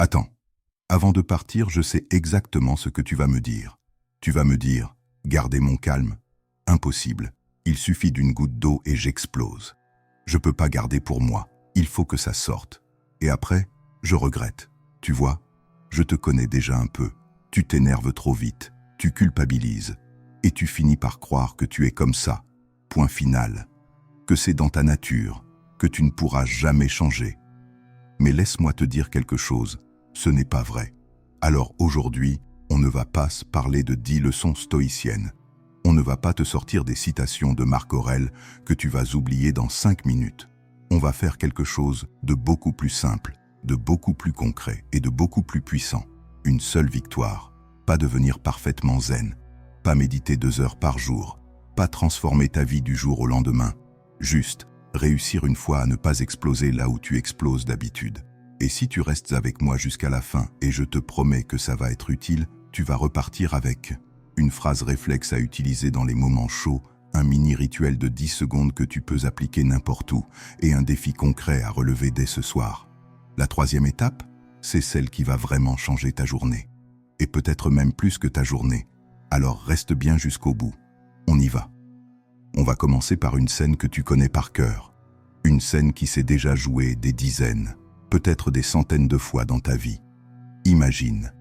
Attends, avant de partir, je sais exactement ce que tu vas me dire. Tu vas me dire, garder mon calme. Impossible, il suffit d'une goutte d'eau et j'explose. Je peux pas garder pour moi, il faut que ça sorte. Et après, je regrette. Tu vois, je te connais déjà un peu. Tu t'énerves trop vite, tu culpabilises. Et tu finis par croire que tu es comme ça. Point final. Que c'est dans ta nature, que tu ne pourras jamais changer. Mais laisse-moi te dire quelque chose, ce n'est pas vrai. Alors aujourd'hui, on ne va pas se parler de 10 leçons stoïciennes. On ne va pas te sortir des citations de Marc Aurèle que tu vas oublier dans 5 minutes. On va faire quelque chose de beaucoup plus simple, de beaucoup plus concret et de beaucoup plus puissant. Une seule victoire. Pas devenir parfaitement zen. Pas méditer 2 heures par jour. Pas transformer ta vie du jour au lendemain. Juste réussir une fois à ne pas exploser là où tu exploses d'habitude. Et si tu restes avec moi jusqu'à la fin, et je te promets que ça va être utile, tu vas repartir avec une phrase réflexe à utiliser dans les moments chauds, un mini rituel de 10 secondes que tu peux appliquer n'importe où, et un défi concret à relever dès ce soir. La 3e étape, c'est celle qui va vraiment changer ta journée. Et peut-être même plus que ta journée. Alors reste bien jusqu'au bout. On y va. On va commencer par une scène que tu connais par cœur. Une scène qui s'est déjà jouée des dizaines, peut-être des centaines de fois dans ta vie. Imagine,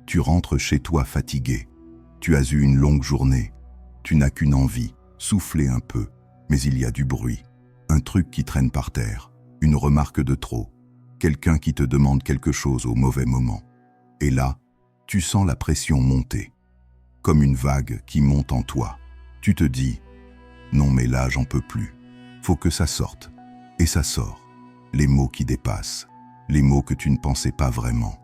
tu rentres chez toi fatigué. Tu as eu une longue journée. Tu n'as qu'une envie, souffler un peu. Mais il y a du bruit. Un truc qui traîne par terre. Une remarque de trop. Quelqu'un qui te demande quelque chose au mauvais moment. Et là, tu sens la pression monter. Comme une vague qui monte en toi. Tu te dis, non mais là j'en peux plus. Faut que ça sorte. Et ça sort. Les mots qui dépassent. Les mots que tu ne pensais pas vraiment.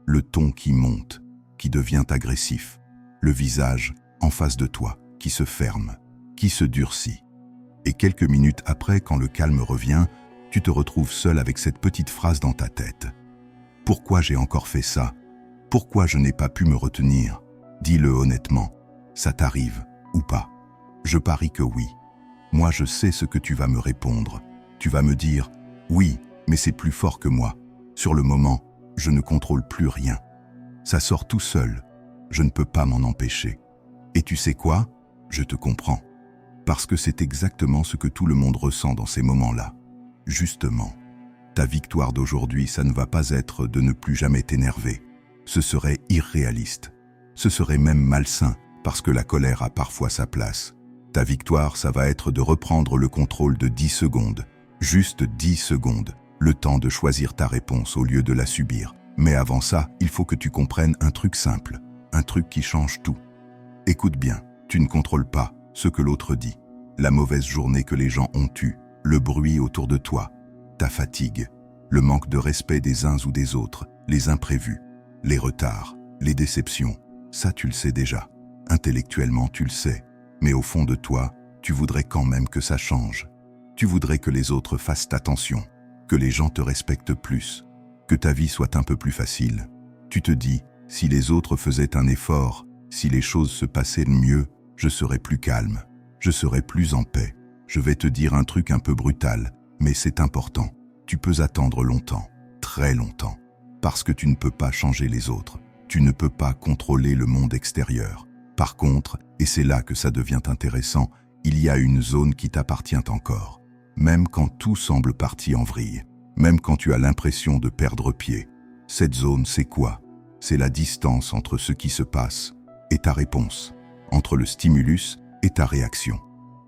Le ton qui monte, qui devient agressif. Le visage en face de toi, qui se ferme, qui se durcit. Et quelques minutes après, quand le calme revient, tu te retrouves seul avec cette petite phrase dans ta tête. Pourquoi j'ai encore fait ça? Pourquoi je n'ai pas pu me retenir? Dis-le honnêtement. Ça t'arrive ou pas? Je parie que oui. Moi, je sais ce que tu vas me répondre. Tu vas me dire, oui, mais c'est plus fort que moi. Sur le moment, je ne contrôle plus rien. Ça sort tout seul. Je ne peux pas m'en empêcher. Et tu sais quoi? Je te comprends. Parce que c'est exactement ce que tout le monde ressent dans ces moments-là. Justement, ta victoire d'aujourd'hui, ça ne va pas être de ne plus jamais t'énerver. Ce serait irréaliste. Ce serait même malsain, parce que la colère a parfois sa place. Ta victoire, ça va être de reprendre le contrôle de 10 secondes. Juste 10 secondes. Le temps de choisir ta réponse au lieu de la subir. Mais avant ça, il faut que tu comprennes un truc simple. Un truc qui change tout. Écoute bien, tu ne contrôles pas ce que l'autre dit. La mauvaise journée que les gens ont eue. Le bruit autour de toi. Ta fatigue. Le manque de respect des uns ou des autres. Les imprévus. Les retards. Les déceptions. Ça, tu le sais déjà. Intellectuellement, tu le sais. Mais au fond de toi, tu voudrais quand même que ça change. Tu voudrais que les autres fassent attention, que les gens te respectent plus, que ta vie soit un peu plus facile. Tu te dis, si les autres faisaient un effort, si les choses se passaient mieux, je serais plus calme, je serais plus en paix. Je vais te dire un truc un peu brutal, mais c'est important. Tu peux attendre longtemps, très longtemps, parce que tu ne peux pas changer les autres. Tu ne peux pas contrôler le monde extérieur. Par contre, et c'est là que ça devient intéressant, il y a une zone qui t'appartient encore. Même quand tout semble parti en vrille, même quand tu as l'impression de perdre pied. Cette zone, c'est quoi? C'est la distance entre ce qui se passe et ta réponse, entre le stimulus et ta réaction.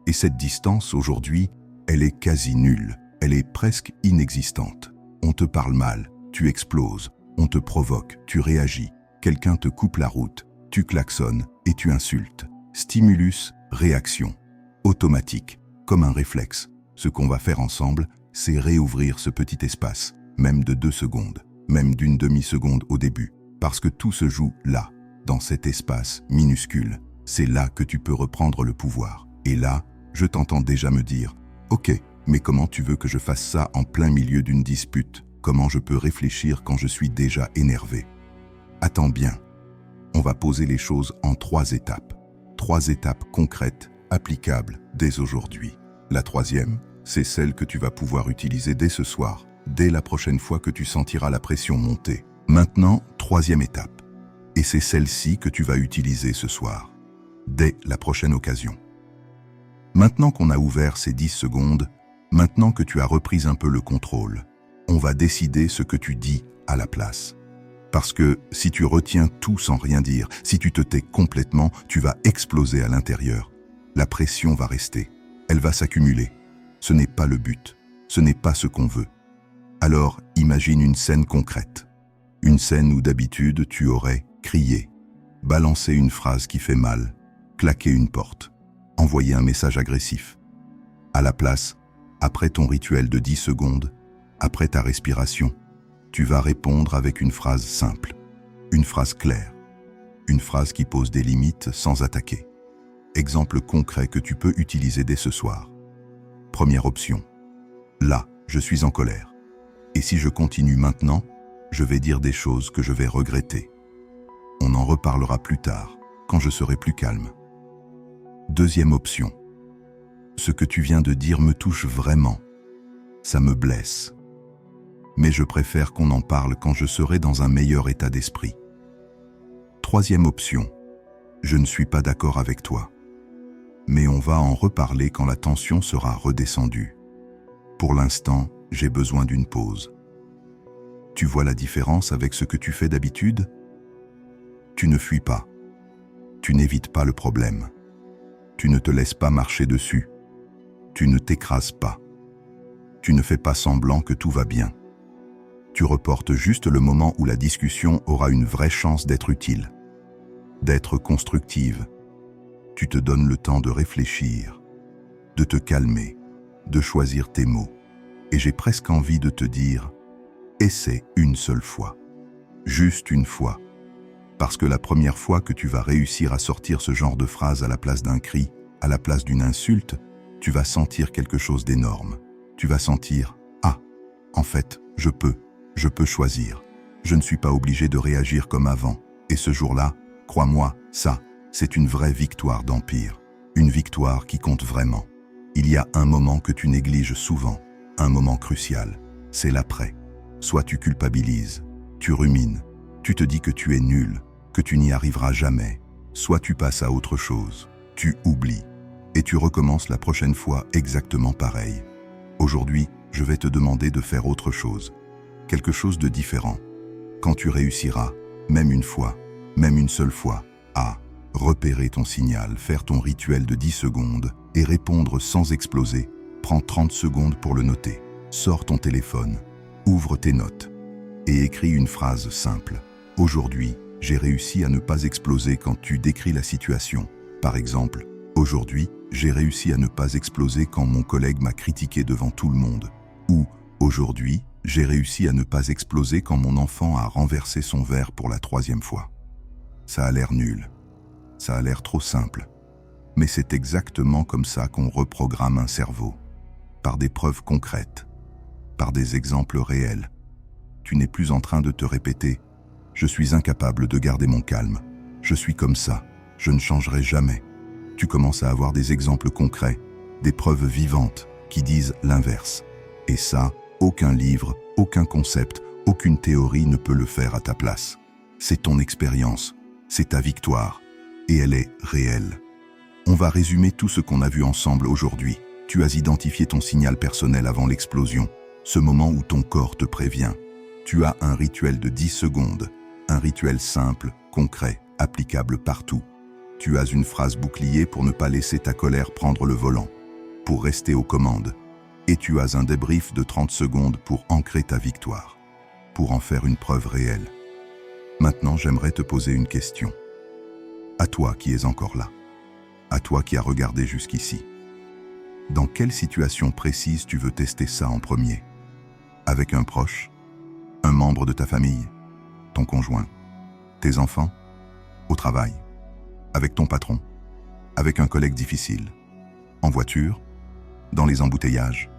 Et cette distance, aujourd'hui, elle est quasi nulle, elle est presque inexistante. On te parle mal, tu exploses, on te provoque, tu réagis, quelqu'un te coupe la route, tu klaxonnes et tu insultes. Stimulus, réaction. Automatique, comme un réflexe. Ce qu'on va faire ensemble, c'est réouvrir ce petit espace, même de 2 secondes, même d'une demi-seconde au début, parce que tout se joue là, dans cet espace minuscule. C'est là que tu peux reprendre le pouvoir. Et là, je t'entends déjà me dire, « Ok, mais comment tu veux que je fasse ça en plein milieu d'une dispute? Comment je peux réfléchir quand je suis déjà énervé ?» Attends bien. On va poser les choses en 3 étapes. 3 étapes concrètes, applicables dès aujourd'hui. La 3e, c'est celle que tu vas pouvoir utiliser dès ce soir, dès la prochaine fois que tu sentiras la pression monter. Maintenant, troisième étape. Et c'est celle-ci que tu vas utiliser ce soir, dès la prochaine occasion. Maintenant qu'on a ouvert ces 10 secondes, maintenant que tu as repris un peu le contrôle, on va décider ce que tu dis à la place. Parce que si tu retiens tout sans rien dire, si tu te tais complètement, tu vas exploser à l'intérieur. La pression va rester, elle va s'accumuler. Ce n'est pas le but, ce n'est pas ce qu'on veut. Alors, imagine une scène concrète. Une scène où d'habitude tu aurais crié, balancé une phrase qui fait mal, claqué une porte, envoyé un message agressif. À la place, après ton rituel de 10 secondes, après ta respiration, tu vas répondre avec une phrase simple, une phrase claire, une phrase qui pose des limites sans attaquer. Exemple concret que tu peux utiliser dès ce soir. Première option. Là, je suis en colère. Et si je continue maintenant, je vais dire des choses que je vais regretter. On en reparlera plus tard, quand je serai plus calme. Deuxième option. Ce que tu viens de dire me touche vraiment. Ça me blesse. Mais je préfère qu'on en parle quand je serai dans un meilleur état d'esprit. Troisième option. Je ne suis pas d'accord avec toi. Mais on va en reparler quand la tension sera redescendue. Pour l'instant, j'ai besoin d'une pause. Tu vois la différence avec ce que tu fais d'habitude? Tu ne fuis pas. Tu n'évites pas le problème. Tu ne te laisses pas marcher dessus. Tu ne t'écrases pas. Tu ne fais pas semblant que tout va bien. Tu reportes juste le moment où la discussion aura une vraie chance d'être utile, d'être constructive. Tu te donnes le temps de réfléchir, de te calmer, de choisir tes mots. Et j'ai presque envie de te dire, essaie une seule fois, juste une fois. Parce que la première fois que tu vas réussir à sortir ce genre de phrase à la place d'un cri, à la place d'une insulte, tu vas sentir quelque chose d'énorme. Tu vas sentir, ah, en fait, je peux choisir. Je ne suis pas obligé de réagir comme avant. Et ce jour-là, crois-moi, ça, c'est une vraie victoire d'empire. Une victoire qui compte vraiment. Il y a un moment que tu négliges souvent, un moment crucial, c'est l'après. Soit tu culpabilises, tu rumines, tu te dis que tu es nul, que tu n'y arriveras jamais. Soit tu passes à autre chose, tu oublies, et tu recommences la prochaine fois exactement pareil. Aujourd'hui, je vais te demander de faire autre chose, quelque chose de différent. Quand tu réussiras, même une fois, même une seule fois, à repérer ton signal, faire ton rituel de 10 secondes et répondre sans exploser, prends 30 secondes pour le noter. Sors ton téléphone, ouvre tes notes et écris une phrase simple. Aujourd'hui, j'ai réussi à ne pas exploser quand tu décris la situation. Par exemple, aujourd'hui, j'ai réussi à ne pas exploser quand mon collègue m'a critiqué devant tout le monde. Ou, aujourd'hui, j'ai réussi à ne pas exploser quand mon enfant a renversé son verre pour la 3e fois. Ça a l'air nul. Ça a l'air trop simple. Mais c'est exactement comme ça qu'on reprogramme un cerveau. Par des preuves concrètes. Par des exemples réels. Tu n'es plus en train de te répéter « Je suis incapable de garder mon calme. Je suis comme ça. Je ne changerai jamais. » Tu commences à avoir des exemples concrets, des preuves vivantes qui disent l'inverse. Et ça, aucun livre, aucun concept, aucune théorie ne peut le faire à ta place. C'est ton expérience, c'est ta victoire, et elle est réelle. On va résumer tout ce qu'on a vu ensemble aujourd'hui. Tu as identifié ton signal personnel avant l'explosion, ce moment où ton corps te prévient. Tu as un rituel de 10 secondes, un rituel simple, concret, applicable partout. Tu as une phrase bouclier pour ne pas laisser ta colère prendre le volant, pour rester aux commandes. Et tu as un débrief de 30 secondes pour ancrer ta victoire, pour en faire une preuve réelle. Maintenant, j'aimerais te poser une question. À toi qui es encore là, à toi qui as regardé jusqu'ici. Dans quelle situation précise tu veux tester ça en premier? Avec un proche? Un membre de ta famille? Ton conjoint? Tes enfants? Au travail? Avec ton patron? Avec un collègue difficile? En voiture? Dans les embouteillages?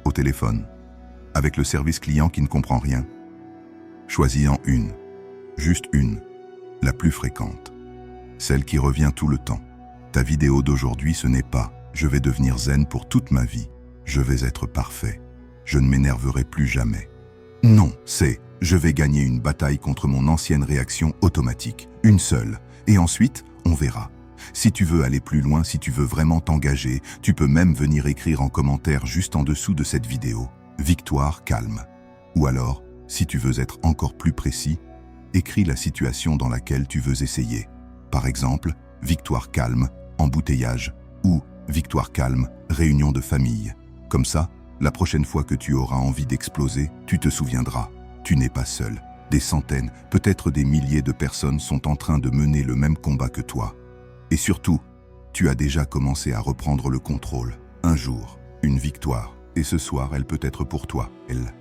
Au téléphone? Avec le service client qui ne comprend rien? Choisis-en une, juste une, la plus fréquente, celle qui revient tout le temps. Ta vidéo d'aujourd'hui, ce n'est pas « je vais devenir zen pour toute ma vie, je vais être parfait, je ne m'énerverai plus jamais ». Non, c'est Je vais gagner une bataille contre mon ancienne réaction automatique. Une seule. Et ensuite, on verra. Si tu veux aller plus loin, si tu veux vraiment t'engager, tu peux même venir écrire en commentaire juste en dessous de cette vidéo « Victoire calme ». Ou alors, si tu veux être encore plus précis, écris la situation dans laquelle tu veux essayer. Par exemple, « Victoire calme, embouteillage » ou « Victoire calme, réunion de famille ». Comme ça, la prochaine fois que tu auras envie d'exploser, tu te souviendras. Tu n'es pas seul. Des centaines, peut-être des milliers de personnes sont en train de mener le même combat que toi. Et surtout, tu as déjà commencé à reprendre le contrôle. Un jour, une victoire. Et ce soir, elle peut être pour toi, elle.